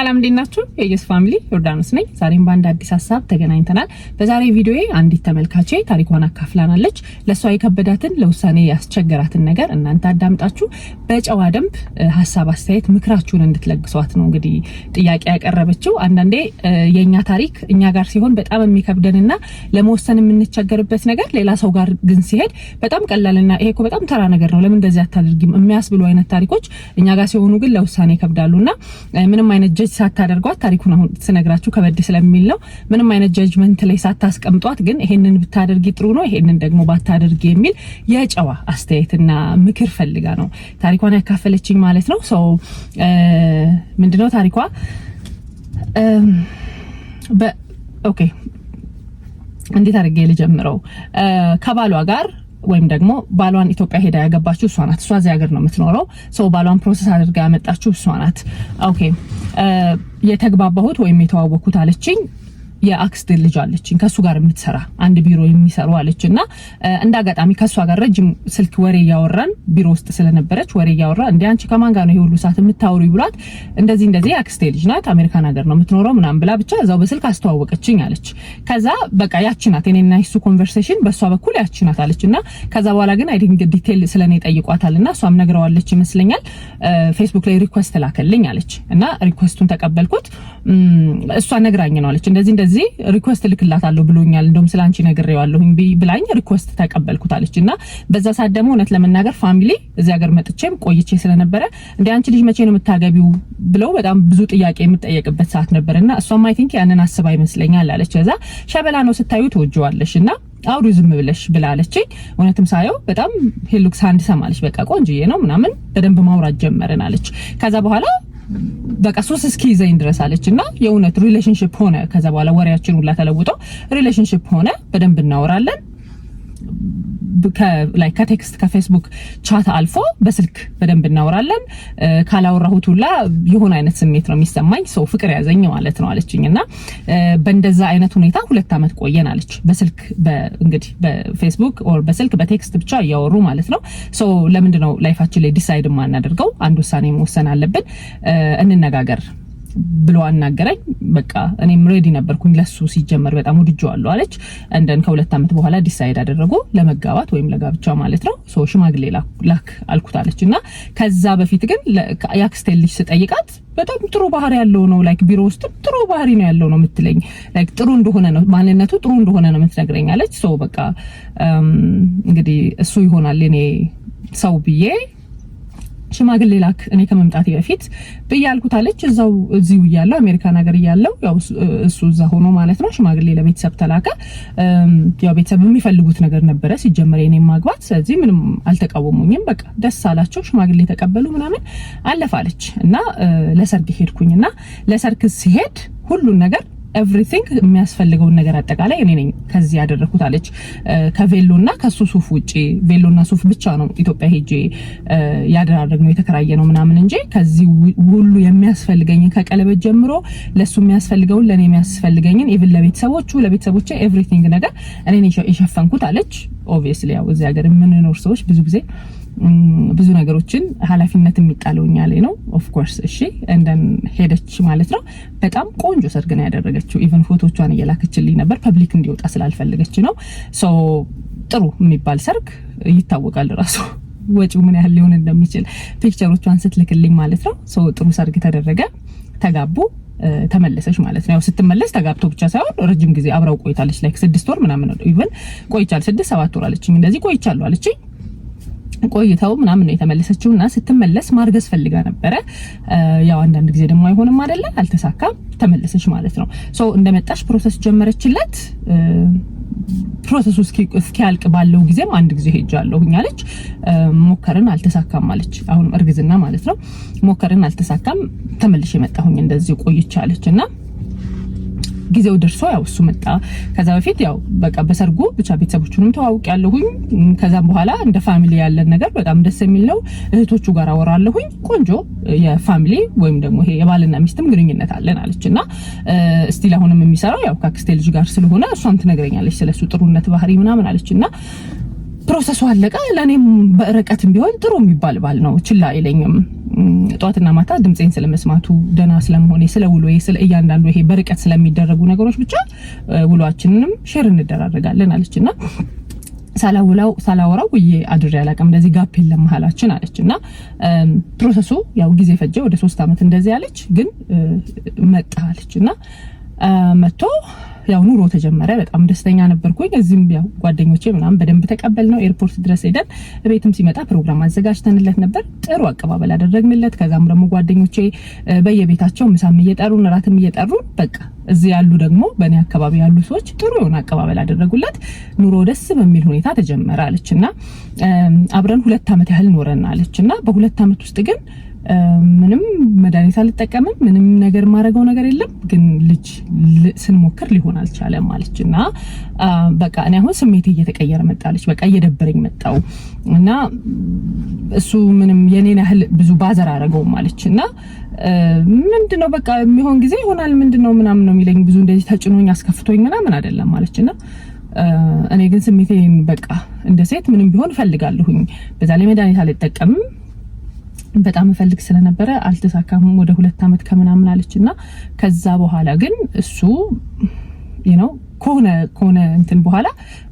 ሰላም እንዴናችሁ የኢየሱስ ፋሚሊ ዮርዳኖስ ነኝ። ዛሬም በአንድ አዲስ ሐሳብ ተገናኝተናል። በዛሬ ቪዲዮዬ አንዲት ተመልካቼ ታሪኳን አካፍላናለች። ለሷ የከበዳትን ለውሳኔ ያስቸገራትን ነገር እናንተ አዳምጣችሁ በጨዋ ደንብ ሐሳብ አስተያየት ምክራችሁን እንድትለግሷት ነው እንግዲህ ጥያቄ ያቀረበችው። አንዳንዴ የኛ ታሪክ እኛ ጋር ሲሆን በጣም የሚከብደንና ለመወሰን የምንቸገርበት ነገር ሌላ ሰው ጋር ግን ሲሄድ በጣም ቀላልና ይሄ እኮ በጣም ተራ ነገር ነው ለምን እንደዚህ አታደርጊም የሚያስብሉ አይነት ታሪኮች እኛ ጋር ሲሆኑ ግን ለውሳኔ ይከብዳሉና ምንም አይነት ጀጅ ሳታደርጓት ታሪኩን አሁን ስነግራችሁ ከበድ ስለሚል ነው። ምንም አይነት ጀጅመንት ላይ ሳታስቀምጧት ግን ይሄንን ብታደርጊ ጥሩ ነው ይሄንን ደግሞ ባታደርጊ የሚል የጨዋ አስተያየትና ምክር ፈልጋ ነው ታሪኳን ያካፈለችኝ ማለት ነው። ሶ ምንድነው ታሪኳ? ኦኬ እንዴት አድርጌ ልጀምረው? ከባሏ ጋር ወይም ደግሞ ባሏን ኢትዮጵያ ሄዳ ያገባችው እሷ ናት። እሷ እዚህ ሀገር ነው የምትኖረው። ሶ ባሏን ፕሮሰስ አድርጋ ያመጣችው እሷ ናት። ኦኬ የተግባባሁት ወይም የተዋወኩት አለችኝ የአክስት ልጅ አለችኝ ከሱ ጋር የምትሰራ አንድ ቢሮ የሚሰሩ አለችና እንዳጋጣሚ ከሷ ጋር ረጅም ስልክ ወሬ ያወራን ቢሮ ውስጥ ስለነበረች ወሬ ያወራ እንዴ አንቺ ከማን ጋር ነው ይሄ ሁሉ ሰዓት የምታወሩ ይብሏት እንደዚህ አክስቴ ልጅ ናት አሜሪካን ሀገር ነው የምትኖረው ምናምን ብላ ብቻ እዛው በስልክ አስተዋወቀችኝ አለች። ከዛ በቃ ያቺ ናት እኔና እሱ ኮንቨርሴሽን በሷ በኩል ያቺ ናት አለችና ከዛ በኋላ ግን አይዲንግ ዲቴል ስለኔ ጠይቋታልና እሷም ነግረዋለች ይመስለኛል። ፌስቡክ ላይ ሪኩዌስት ላከልኝ አለች እና ሪኩዌስቱን ተቀበልኩት። እሷ ነግራኝ ነው አለች እንደዚህ ሪኩዌስት ልክላታለሁ ብሎኛል እንደውም ስላንቺ ነግሬዋለሁኝ ብላኝ ሪኩዌስት ተቀበልኩት አለችና በዛ ሰዓት ደግሞ እውነት ለመናገር ፋሚሊ እዚህ ሀገር መጥቼም ቆይቼ ስለነበረ እንደ አንቺ ልጅ መቼ ነው የምታገቢው ብለው በጣም ብዙ ጥያቄ የምትጠየቅበት ሰዓት ነበርና እሷም አይ ቲንክ ያንን አስባ ይመስለኛል አለች። ከዛ ሸበላ ነው ስታዩ ትወጂዋለሽና አውሩ ዝም ብለሽ ብላለችኝ። እውነትም ሳየው በጣም ሄሉክስ አንድ ሰማለች በቃ ቆንጆዬ ነው ምናምን በደንብ ማውራት ጀመረን አለች። ከዛ በኋላ በቃ ሶስ እስኪ ይዘኝ ድረስ አለችና የእውነት ሪሌሽንሺፕ ሆነ። ከዛ በኋላ ወሬያችን ሁላ ተለውጦ ሪሌሽንሺፕ ሆነ። በደንብ እናወራለን ከቴክስት ከፌስቡክ ቻት አልፎ በስልክ በደንብ እናወራለን። ካላወራሁት ሁላ የሆነ አይነት ስሜት ነው የሚሰማኝ ሰው ፍቅር ያዘኝ ማለት ነው አለችኝና በእንደዛ አይነት ሁኔታ 2 አመት ቆየን አለች። በስልክ እንግዲህ በፌስቡክ ኦር በስልክ በቴክስት ብቻ እያወሩ ማለት ነው። ሶ ለምንድነው ላይፋችን ላይ ዲሳይድ ማናደርገው? አንድ ውሳኔ መወሰን አለብን። እንነጋገር ብሎ አናገረኝ። በቃ እኔም ሬዲ ነበርኩኝ ለሱ ሲጀመር በጣም ወድጄዋለሁ አለች። እንደን ከ2 አመት በኋላ ዲሳይድ አደረጉ ለመጋባት ወይም ለጋብቻ ማለት ነው። ሶ ሽማግሌ ላክ አልኩት አለችና ከዛ በፊት ግን ያክስቴ ልጅ ስጠይቃት በጣም ጥሩ ባህሪ ያለው ነው ላይክ ቢሮ ውስጥ ጥሩ ባህሪ ነው ያለው ነው የምትለኝ። ላይክ ጥሩ እንደሆነ ነው ማንነቱ ጥሩ እንደሆነ ነው የምትነግረኝ አለች። ሶ በቃ እንግዲህ እሱ ይሆናል እኔ ሰው ብዬ ሽማግሌ ላክ እኔ ከመምጣቴ በፊት በያልኩት አለች። እዚሁ እያለሁ አሜሪካን ሀገር እያለሁ ያው እሱ እዛ ሆኖ ማለት ነው ሽማግሌ ለቤተሰብ ተላከ። ያው ቤተሰብ የሚፈልጉት ነገር ነበረ ሲጀመር የኔ ማግባት። ስለዚህ ምንም አልተቃወሙኝም። በቃ ደስ አላቸው ሽማግሌ ተቀበሉ ምናምን አለፋለች እና ለሰርግ ሄድኩኝና ለሰርግ ሲሄድ ሁሉን ነገር ኤቭሪቲንግ የሚያስፈልገውን ነገር አጠቃላይ እኔ ነኝ ከዚህ ያደረኩት አለች። ከቬሎና ከሱ ሱፍ ውጪ ቬሎና ሱፍ ብቻ ነው ኢትዮጵያ ሄጄ ያደረግነው የተከራየ ነው ምናምን እንጂ ከዚህ ሁሉ የሚያስፈልገኝ ከቀለበት ጀምሮ ለሱ የሚያስፈልገውን ለኔ የሚያስፈልገኝን ኢቭን ለቤተሰቦቼ ኤቭሪቲንግ ነገር እኔ ነኝ የሸፈንኩት አለች። ኦብቪየስሊ ያው እዚህ ሀገር የምንኖር ሰዎች ብዙ ጊዜ ብዙ ነገሮችን ኃላፊነት የሚጣለውኛ ላይ ነው ኦፍ ኮርስ። እሺ እንደን ሄደች ማለት ነው። በጣም ቆንጆ ሰርግ ነው ያደረገችው። ኢቭን ፎቶቿን እየላከችልኝ ነበር ፐብሊክ እንዲወጣ ስላልፈለገች ነው። ሶ ጥሩ የሚባል ሰርግ ይታወቃል ራሱ ወጪው ምን ያህል ሊሆን እንደሚችል ፒክቸሮቿን ስትልክልኝ ማለት ነው። ሶ ጥሩ ሰርግ ተደረገ፣ ተጋቡ፣ ተመለሰች ማለት ነው። ያው ስትመለስ ተጋብቶ ብቻ ሳይሆን ረጅም ጊዜ አብራው ቆይታለች። ላይክ 6 ወር ምናምን ነው ኢቭን ቆይቻል 6-7 ወር አለችኝ። እንደዚህ ቆይቻለሁ አለችኝ። ቆይታው ምናምን ነው የተመለሰችውና ስትመለስ ማርገዝ ፈልጋ ነበረ። ያው አንዳንድ ጊዜ ደግሞ አይሆንም አይደለ አልተሳካም። ተመለሰች ማለት ነው። ሶ እንደመጣች ፕሮሰስ ጀመረችለት። ፕሮሰሱ እስኪያልቅ ባለው ጊዜም አንድ ጊዜ ሄጃለሁኝ አለች። ሞከርን አልተሳካም አለች። አሁን እርግዝና ማለት ነው። ሞከርን አልተሳካም ተመልሼ መጣሁኝ እንደዚህ ቆይቻለችና ጊዜው ደርሶ ያው እሱ መጣ። ከዛ በፊት ያው በቃ በሰርጉ ብቻ ቤተሰቦቹንም ተዋውቅ ያለሁኝ። ከዛም በኋላ እንደ ፋሚሊ ያለን ነገር በጣም ደስ የሚል ነው። እህቶቹ ጋር አወራለሁኝ። ቆንጆ የፋሚሊ ወይም ደግሞ ይሄ የባልና ሚስትም ግንኙነት አለን አለችና እስቲል አሁንም የሚሰራው ያው ከአክስቴ ልጅ ጋር ስለሆነ እሷም ትነግረኛለች ስለሱ ጥሩነት ባህሪ ምናምን አለችና ፕሮሰሱ አለቀ። ለኔም በርቀትም ቢሆን ጥሩ የሚባል ባል ነው። ችላ አይለኝም። ጧትና ማታ ድምጼን ስለመስማቱ ደና ስለመሆኔ ስለውሎዬ ስለ እያንዳንዱ ይሄ በርቀት ስለሚደረጉ ነገሮች ብቻ ውሏችንንም ሼር እንደራረጋለን አለችና ሳላወራው አድሬ አላቀም እንደዚህ ጋፕ የለም መሐላችን አለችና ፕሮሰሱ ያው ጊዜ ፈጀ ወደ 3 አመት እንደዚህ አለች ግን መጣ አለችና መጥቶ ያው ኑሮ ተጀመረ በጣም ደስተኛ ነበርኩኝ እዚህም ያው ጓደኞቼ ምናምን በደንብ ተቀበልነው ኤርፖርት ድረስ ሄደን ቤትም ሲመጣ ፕሮግራም አዘጋጅተንለት ነበር ጥሩ አቀባበል አደረግንለት ከዛም ደግሞ ጓደኞቼ በየቤታቸው ምሳም እየጠሩን ራትም እየጠሩን በቃ እዚህ ያሉ ደግሞ በእኔ አካባቢ ያሉ ሰዎች ጥሩ የሆነ አቀባበል አደረጉለት ኑሮ ደስ በሚል ሁኔታ ተጀመረ አለችና አብረን 2 አመት ያህል ኖረን አለችና በ2 አመት ውስጥ ግን ምንም መድኃኒት አልተጠቀምም ምንም ነገር ማረጋው ነገር የለም ግን ልጅ ስንሞክር ሊሆን አልቻለም አለችና በቃ እኔ አሁን ስሜቴ እየተቀየረ መጣለች በቃ እየደበረኝ መጣው እና እሱ ምንም የኔን ያህል ብዙ ባዘር አረጋው ማለችና ምንድነው በቃ የሚሆን ጊዜ ይሆናል ምንድነው ምናምን ነው የሚለኝ ብዙ እንደዚህ ተጭኖኝ አስከፍቶኝ ምናምን አይደለም ማለችና እኔ ግን ስሜቴን በቃ እንደ ሴት ምንም ቢሆን ፈልጋለሁኝ በዛ ላይ መድኃኒት አልተጠቀምም በጣም ፈልግ ስለነበረ አልተሳካም ወደ 2 አመት ከምናምን አለችና ከዛ በኋላ ግን እሱ ኮነ እንትን በኋላ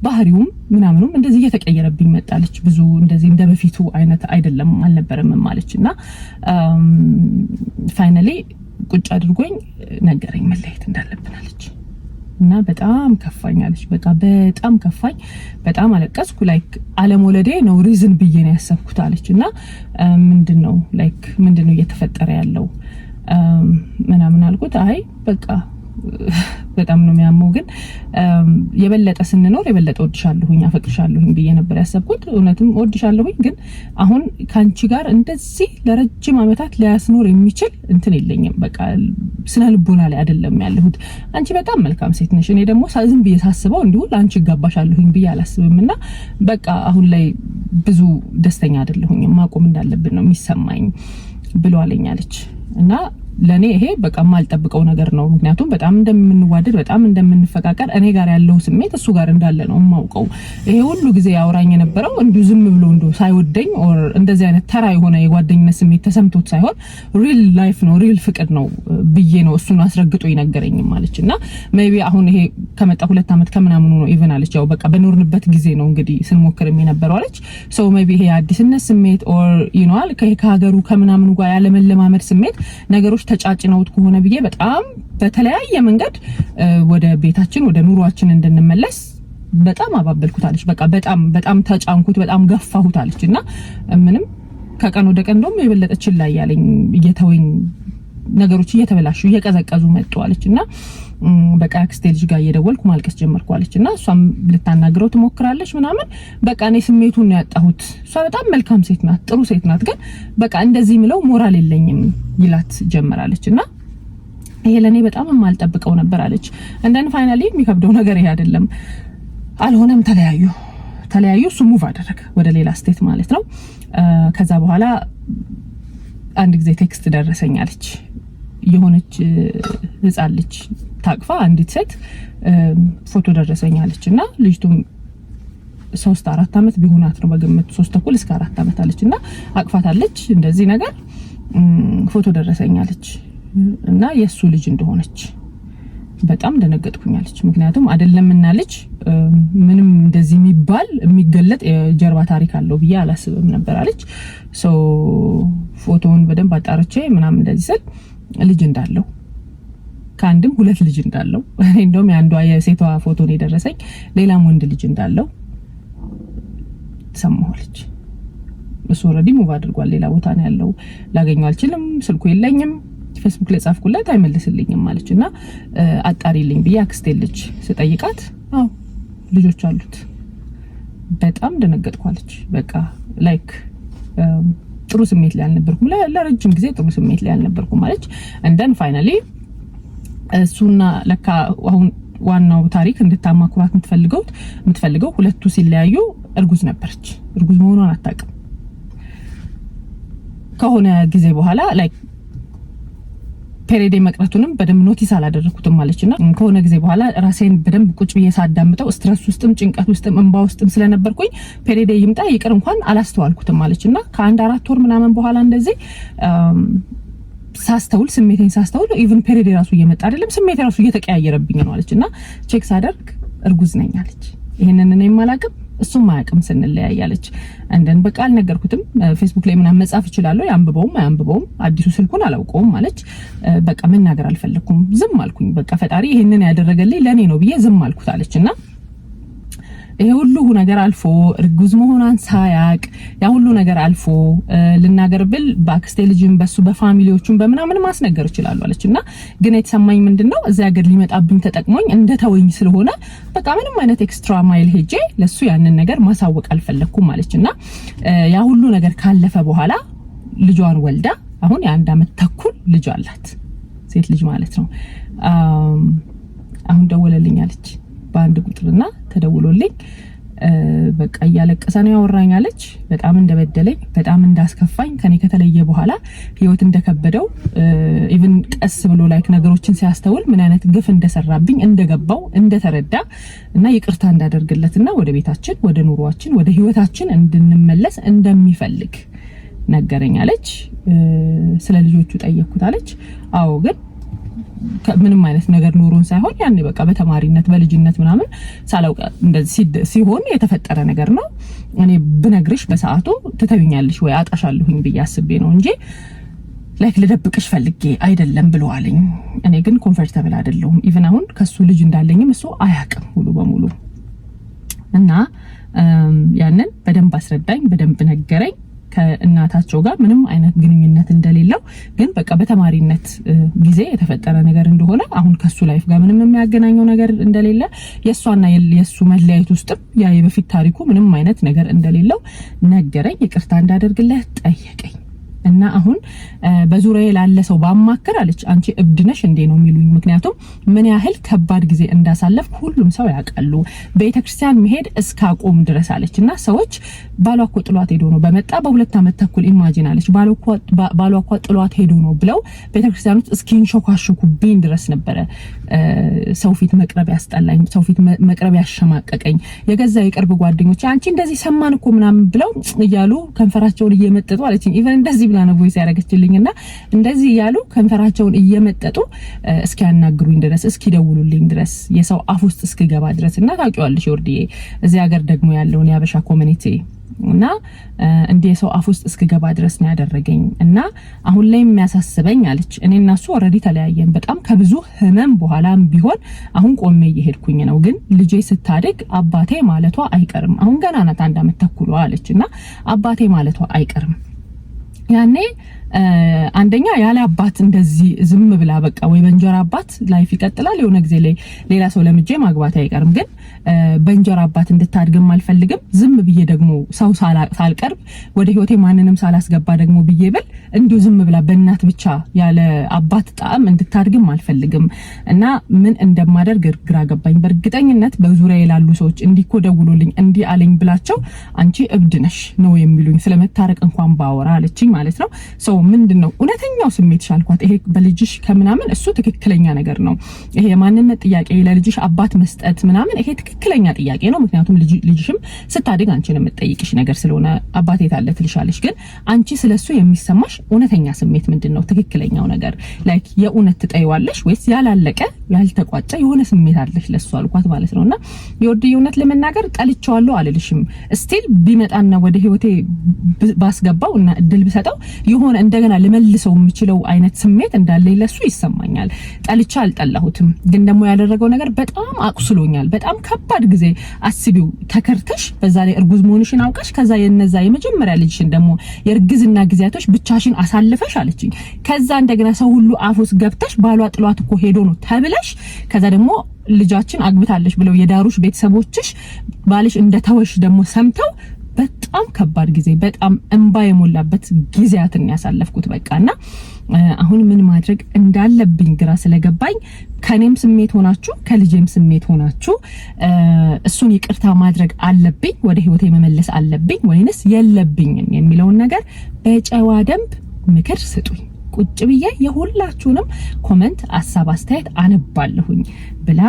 ባህሪውም ምናምኑም እንደዚህ እየተቀየረብኝ መጣለች ብዙ እንደዚህ እንደበፊቱ አይነት አይደለም አልነበረም ማለችና ፋይናሊ ቁጭ አድርጎኝ ነገረኝ መለየት እንዳለብን አለች እና በጣም ከፋኛለች በቃ በጣም ከፋኝ በጣም አለቀስኩ ላይክ አለመውለዴ ነው ሪዝን ብዬ ነው ያሰብኩት አለችና ምንድነው እየተፈጠረ ያለው ምናምን አልኩት አይ በቃ በጣም ነው የሚያመው ግን የበለጠ ስንኖር የበለጠ ወድሻለሁኝ አፈቅርሻለሁኝ ብዬ ነበር ያሰብኩት እውነትም ወድሻለሁኝ ግን አሁን ካንቺ ጋር እንደዚህ ለረጅም አመታት ሊያስኖር የሚችል እንትን የለኝም በቃ ስነ ልቦና ላይ አይደለም ያለሁት አንቺ በጣም መልካም ሴት ነሽ እኔ ደግሞ ዝም ብዬ ሳስበው እንዲሁ ላንቺ ጋባሻለሁኝ ብዬ አላስብምና በቃ አሁን ላይ ብዙ ደስተኛ አይደለሁኝ ማቆም እንዳለብን ነው የሚሰማኝ ብሎ አለኛለች እና ለኔ ይሄ በቃ ማልጠብቀው ነገር ነው ምክንያቱም በጣም እንደምንዋደድ በጣም እንደምንፈቃቀር እኔ ጋር ያለው ስሜት እሱ ጋር እንዳለ ነው ማውቀው ይሄ ሁሉ ጊዜ ያወራኝ የነበረው እንዲሁ ዝም ብሎ እንደው ሳይወደኝ ኦር እንደዚህ አይነት ተራ የሆነ የጓደኝነት ስሜት ተሰምቶት ሳይሆን ሪል ላይፍ ነው ሪል ፍቅር ነው ብዬ ነው እሱን አስረግጦ ይነገረኝ ማለችና ሜቢ አሁን ይሄ ከመጣ 2 አመት ከምናምኑ ነው ኢቭን አለች ያው በቃ በኖርንበት ጊዜ ነው እንግዲህ ስንሞክር የሚነበረው አለች ሶ ሜቢ ይሄ አዲስነት ስሜት ኦር ዩኖዋል ከሀገሩ ከምናምኑ ጋር ያለ መለማመድ ስሜት ነገሮች ተጫጭነውት ከሆነ ብዬ በጣም በተለያየ መንገድ ወደ ቤታችን ወደ ኑሯችን እንድንመለስ በጣም አባበልኩት አለች በቃ በጣም ተጫንኩት በጣም ገፋሁት አለችና ምንም ከቀን ወደ ቀን ደግሞ የበለጠ ችላ ያለኝ እየተወኝ ነገሮች እየተበላሹ እየቀዘቀዙ መጡ አለችና በቃ አክስቴ ልጅ ጋር እየደወልኩ ማልቀስ ጀመርኩ አለችና እሷም ልታናግረው ትሞክራለች ምናምን በቃ እኔ ስሜቱን ነው ያጣሁት እሷ በጣም መልካም ሴት ናት ጥሩ ሴት ናት ግን በቃ እንደዚህ ምለው ሞራል የለኝም ይላት ጀመራለችና ይሄ ለኔ በጣም ማልጠብቀው ነበር አለች እንደን ፋይናሊ የሚከብደው ነገር ይሄ አይደለም አልሆነም ተለያዩ እሱ ሙቭ አደረገ ወደ ሌላ ስቴት ማለት ነው ከዛ በኋላ አንድ ጊዜ ቴክስት ደረሰኛለች የሆነች ህፃን ልጅ ታቅፋ አንዲት ሴት ፎቶ ደረሰኛለችና ልጅቱም 3-4 አመት ቢሆናት ነው በግምት 3 ተኩል እስከ 4 አመት አለችና አቅፋታለች እንደዚህ ነገር ፎቶ ደረሰኛለች እና የሱ ልጅ እንደሆነች በጣም ደነገጥኩኛለች ምክንያቱም አይደለምና ልጅ ምንም እንደዚህ የሚገለጥ የጀርባ ታሪክ አለው ብዬ አላስብም ነበር አለች ሶ ፎቶውን በደንብ አጣርቼ ምናምን እንደዚህ ስል ልጅ እንዳለው ከአንድም 2 ልጅ እንዳለው እንደውም ያንዷ የሴቷ ፎቶ ነው የደረሰኝ ሌላም ወንድ ልጅ እንዳለው ሰማሁልኝ እሱ ኦሬዲ ሙቭ አድርጓል ሌላ ቦታ ነው ያለው ላገኘው አልችልም ስልኩ የለኝም ፌስቡክ ላይ ጻፍኩለት አይመልስልኝም ማለችና አጣሪልኝ ብዬ አክስቴ ልጅ ስጠይቃት አው ልጆች አሉት በጣም ደነገጥኳለች በቃ ላይክ ጥሩ ስሜት ላይ አልነበርኩም ለረጅም ጊዜ ጥሩ ስሜት ላይ አልነበርኩም ማለች እንደን ፋይናሊ እሱና ለካ አሁን ዋናው ታሪክ እንድታማክራት የምትፈልገው ሁለቱ ሲለያዩ እርጉዝ ነበረች እርጉዝ መሆኗን አታውቅም ከሆነ ጊዜ በኋላ ላይክ ፔሬዴ መቅረቱንም በደንብ ኖቲስ አላደረኩትም ማለችና ከሆነ ጊዜ በኋላ ራሴን በደንብ ቁጭ ብዬ ሳዳምጠው ስትረስ ውስጥም ጭንቀት ውስጥም እንባ ውስጥም ስለነበርኩኝ ፔሬዴ ይምጣ ይቅር እንኳን አላስተዋልኩትም ማለችና ከአንድ 4 ወር ምናምን በኋላ እንደዚህ ሳስተውል ስሜቴን ሳስተውል ኢቭን ፔሬዴ ራሱ እየመጣ አይደለም ስሜቴ ራሱ እየተቀያየረብኝ ነው አለችና ቼክ ሳደርግ እርጉዝ ነኝ አለች። ይሄንን እኔ ማላቀም እሱም ማያቀም ስንለያያለች። እንደን በቃ አልነገርኩትም። ፌስቡክ ላይ ምናምን መጻፍ ይችላል ያንብበውም አዲሱ ስልኩን አላውቀውም አለች። በቃ መናገር አልፈለኩም ዝም አልኩኝ። በቃ ፈጣሪ ይሄንን ያደረገልኝ ለኔ ነው ብዬ ዝም አልኩት አለችና ይሄ ሁሉ ነገር አልፎ እርጉዝ መሆኗን ሳያቅ ያ ሁሉ ነገር አልፎ ልናገር ብል ባክስቴ ልጅም በሱ በፋሚሊዎቹም በመናምን ማስነገር ይችላል አለችና ግን የተሰማኝ ምንድነው እዛ ሀገር ሊመጣብኝ ተጠቅሞኝ እንደተወኝ ስለሆነ በቃ ምንም አይነት ኤክስትራ ማይል ሄጄ ለሱ ያንን ነገር ማሳወቅ አልፈለኩም አለችና ያ ሁሉ ነገር ካለፈ በኋላ ልጇን ወልዳ አሁን የ1 አመት ተኩል ልጅ አላት ሴት ልጅ ማለት ነው። አሁን ደወለልኝ አለች በአንድ ቁጥርና ተደውሎልኝ በቃ እያለቀሰ ነው ያወራኝ አለች። በጣም እንደበደለኝ በጣም እንዳስከፋኝ ከኔ ከተለየ በኋላ ህይወት እንደከበደው ኢቭን ቀስ ብሎ ላይክ ነገሮችን ሲያስተውል ምን አይነት ግፍ እንደሰራብኝ እንደገባው እንደተረዳ እና ይቅርታ እንዳደርግለትና ወደ ቤታችን ወደ ኑሯችን ወደ ህይወታችን እንድንመለስ እንደሚፈልግ ነገረኝ አለች። ስለ ልጆቹ ጠየቅኩት አለች። አዎ ግን ምንም አይነት ነገር ኑሮን ሳይሆን ያኔ በቃ በተማሪነት በልጅነት ምናምን ሳላውቅ እንደዚህ ሲሆን የተፈጠረ ነገር ነው። እኔ ብነግርሽ በሰዓቱ ትተውኛለሽ ወይ አጣሻለሁኝ ብዬ አስቤ ነው እንጂ ላይክ ልደብቅሽ ፈልጌ አይደለም ብሎ አለኝ። እኔ ግን ኮምፎርታብል አይደለሁም። ኢቭን አሁን ከሱ ልጅ እንዳለኝም እሱ አያውቅም ሙሉ በሙሉ እና ያንን በደንብ አስረዳኝ፣ በደንብ ነገረኝ። ከእናታቸው ጋር ምንም አይነት ግንኙነት እንደሌለው ግን በቃ በተማሪነት ጊዜ የተፈጠረ ነገር እንደሆነ አሁን ከሱ ላይፍ ጋር ምንም የሚያገናኘው ነገር እንደሌለ የሷና የሱ መለያየት ውስጥም ያ የበፊት ታሪኩ ምንም አይነት ነገር እንደሌለው ነገረኝ። ይቅርታ እንዳደርግለት ጠየቀኝ እና አሁን በዙሪያዬ ላለ ሰው ባማከር አለች አንቺ እብድ ነሽ እንዴ ነው የሚሉኝ። ምክንያቱም ምን ያህል ከባድ ጊዜ እንዳሳለፍኩ ሁሉም ሰው ያውቃሉ። ቤተክርስቲያን መሄድ እስካቆም ድረስ አለችና ሰዎች ባሏ እኮ ጥሏት ሄዶ ነው በመጣ በ2 አመት ተኩል ኢማጂን አለች ባሏ እኮ ጥሏት ሄዶ ነው ብለው ቤተክርስቲያን ውስጥ እስኪንሾካሾኩብኝ ድረስ ነበረ ሰው ፊት መቅረብ ያስጠላኝ፣ ሰው ፊት መቅረብ ያሸማቀቀኝ። የገዛ የቅርብ ጓደኞች አንቺ እንደዚህ ሰማን እኮ ምናምን ብለው እያሉ ከንፈራቸውን እየመጠጡ አለችኝ። ኢቭን እንደዚህ ብላ ነው ቮይስ ያረጋችልኝና እንደዚህ ያሉ ከንፈራቸውን እየመጠጡ እስኪያናግሩኝ ድረስ እስኪደውሉልኝ ድረስ የሰው አፍ ውስጥ እስኪገባ ድረስ እና ታውቂዋለሽ ወርዲዬ እዚህ ሀገር ደግሞ ያለውን ያበሻ ኮሚኒቲ እና እንደ ሰው አፍ ውስጥ እስኪገባ ድረስ ነው ያደረገኝ። እና አሁን ላይ የሚያሳስበኝ አለች እኔና እሱ ኦሬዲ ተለያየን በጣም ከብዙ ህመም በኋላም ቢሆን አሁን ቆሜ እየሄድኩኝ ነው። ግን ልጄ ስታድግ አባቴ ማለቷ አይቀርም። አሁን ገና ናት 1 አመት ተኩል አለችና አባቴ ማለቷ አይቀርም። ያኔ አንደኛ ያለ አባት እንደዚህ ዝም ብላ በቃ ወይ በእንጀራ አባት ላይፍ ይቀጥላል። የሆነ ጊዜ ላይ ሌላ ሰው ለምጄ ማግባት አይቀርም። ግን በእንጀራ አባት እንድታድግም አልፈልግም። ዝም ብዬ ደግሞ ሰው ሳልቀርብ ወደ ህይወቴ ማንንም ሳላስገባ ደግሞ ብዬ ብል እንዲሁ ዝም ብላ በእናት ብቻ ያለ አባት ጣዕም እንድታድግም አልፈልግም። እና ምን እንደማደርግ ግራ ገባኝ። በእርግጠኝነት በዙሪያዬ ያሉ ሰዎች እንዲኮ ደውሎልኝ እንዲ አለኝ ብላቸው አንቺ እብድ ነሽ ነው የሚሉኝ ስለመታረቅ እንኳን ባወራ አለችኝ ማለት ነው። ምንድነው እውነተኛው ስሜት ሻልኳት። ይሄ በልጅሽ ከምናምን እሱ ትክክለኛ ነገር ነው። ይሄ የማንነት ጥያቄ ለልጅሽ አባት መስጠት ምናምን ይሄ ትክክለኛ ጥያቄ ነው። ምክንያቱም ልጅሽም ስታድግ አንቺን የምትጠይቅሽ ነገር ስለሆነ አባቴ ታለ ትልሻለሽ። ግን አንቺ ስለሱ የሚሰማሽ እውነተኛ ስሜት ምንድነው? ትክክለኛው ነገር ላይክ የእውነት ትጠይዋለሽ ወይስ ያላለቀ ያልተቋጨ የሆነ ስሜት አለሽ ለሱ አልኳት ማለት ነውና የወዲህ እውነት ለመናገር ጠልቼዋለሁ አልልሽም። ስቲል ቢመጣና ወደ ህይወቴ ባስገባውና እድል ብሰጠው የሆነ እንደገና ለመልሰው የምችለው አይነት ስሜት እንዳለ ለሱ ይሰማኛል። ጠልቻ አልጠላሁትም። ግን ደግሞ ያደረገው ነገር በጣም አቁስሎኛል። በጣም ከባድ ጊዜ አስቢው። ተከርተሽ በዛ ላይ እርጉዝ መሆንሽን አውቀሽ ከዛ የነዛ የመጀመሪያ ልጅሽን ደግሞ የእርግዝና ጊዜያቶች ብቻሽን አሳልፈሽ አለችኝ። ከዛ እንደገና ሰው ሁሉ አፎስ ገብተሽ ባሏ ጥሏት እኮ ሄዶ ነው ተብለሽ ከዛ ደግሞ ልጃችን አግብታለሽ ብለው የዳሩሽ ቤተሰቦችሽ ባልሽ እንደተወሽ ደግሞ ሰምተው በጣም ከባድ ጊዜ በጣም እንባ የሞላበት ጊዜያትን ያሳለፍኩት በቃና አሁን ምን ማድረግ እንዳለብኝ ግራ ስለገባኝ ከኔም ስሜት ሆናችሁ ከልጄም ስሜት ሆናችሁ እሱን ይቅርታ ማድረግ አለብኝ ወደ ህይወቴ መመለስ አለብኝ ወይንስ የለብኝም የሚለውን ነገር በጨዋ ደንብ ምክር ስጡኝ። ቁጭ ብዬ የሁላችሁንም ኮሜንት ሐሳብ አስተያየት አነባለሁኝ ብላ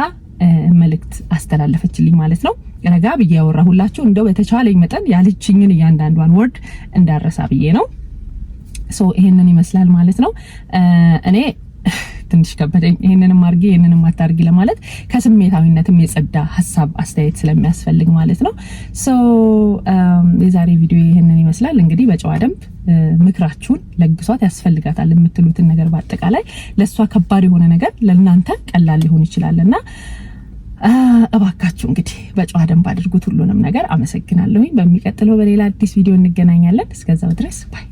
መልእክት አስተላለፈችልኝ ማለት ነው። ረጋ ብዬ ያወራሁላችሁ እንደው በተቻለኝ መጠን ያለችኝን እያንዳንዷን ወርድ እንዳረሳ ብዬ ነው። ሶ ይሄንን ይመስላል ማለት ነው። እኔ ትንሽ ከበደኝ ይሄንንም አርጊ ይሄንንም አታርጊ ለማለት ከስሜታዊነትም የጸዳ ሐሳብ አስተያየት ስለሚያስፈልግ ማለት ነው። ሶ የዛሬ ቪዲዮ ይሄንን ይመስላል። እንግዲህ በጨዋ ደንብ ምክራችሁን ለግሷት ያስፈልጋታል የምትሉትን ነገር በአጠቃላይ ለሷ ከባድ የሆነ ነገር ለእናንተ ቀላል ሊሆን ይችላልና እባካችሁ እንግዲህ በጨዋ ደንብ አድርጉት ሁሉንም ነገር። አመሰግናለሁኝ። በሚቀጥለው በሌላ አዲስ ቪዲዮ እንገናኛለን። እስከዛው ድረስ ባይ